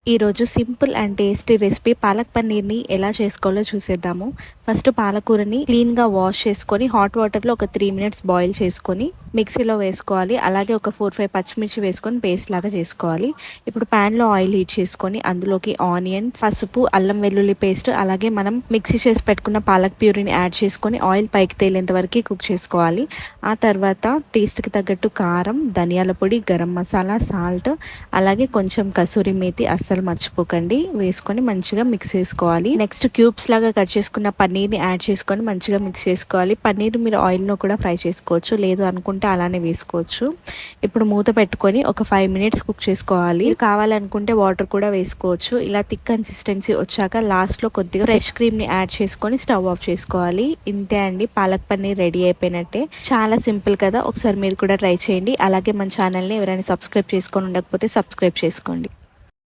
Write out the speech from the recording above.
ఈరోజు simple and tasty recipe palak పన్నీర్ని ఎలా చేసుకోవాలో చూసేద్దాము. ఫస్ట్ పాలకూరని క్లీన్గా వాష్ చేసుకొని హాట్ వాటర్లో ఒక 3 minutes బాయిల్ చేసుకొని మిక్సీలో వేసుకోవాలి. అలాగే ఒక 4-5 పచ్చిమిర్చి వేసుకొని పేస్ట్ లాగా చేసుకోవాలి. ఇప్పుడు ప్యాన్లో ఆయిల్ హీట్ చేసుకొని అందులోకి ఆనియన్, పసుపు, అల్లం వెల్లుల్లి పేస్ట్, అలాగే మనం మిక్సీ చేసి పెట్టుకున్న పాలక్ ప్యూరీని యాడ్ చేసుకొని ఆయిల్ పైకి తేలేంత వరకు కుక్ చేసుకోవాలి. ఆ తర్వాత టేస్ట్కి తగ్గట్టు కారం, ధనియాల పొడి, గరం మసాలా, సాల్ట్, అలాగే కొంచెం కసూరి మేతి అస్సలు మర్చిపోకండి వేసుకొని మంచిగా మిక్స్ చేసుకోవాలి. నెక్స్ట్ క్యూబ్స్ లాగా కట్ చేసుకున్న పన్నీర్ని యాడ్ చేసుకొని మంచిగా మిక్స్ చేసుకోవాలి. పన్నీర్ మీరు ఆయిల్లో కూడా ఫ్రై చేసుకోవచ్చు, లేదు అనుకుంటే అలానే వేసుకోవచ్చు. ఇప్పుడు మూత పెట్టుకొని ఒక 5 minutes కుక్ చేసుకోవాలి. కావాలనుకుంటే వాటర్ కూడా వేసుకోవచ్చు. ఇలా థిక్ కన్సిస్టెన్సీ వచ్చాక లాస్ట్లో కొద్దిగా ఫ్రెష్ క్రీమ్ని యాడ్ చేసుకొని స్టవ్ ఆఫ్ చేసుకోవాలి. ఇంతే అండి, పాలక్ పన్నీర్ రెడీ అయిపోయినట్టే. చాలా సింపుల్ కదా, ఒకసారి మీరు కూడా ట్రై చేయండి. అలాగే మన ఛానల్ని ఎవరైనా సబ్స్క్రైబ్ చేసుకొని ఉండకపోతే సబ్స్క్రైబ్ చేసుకోండి.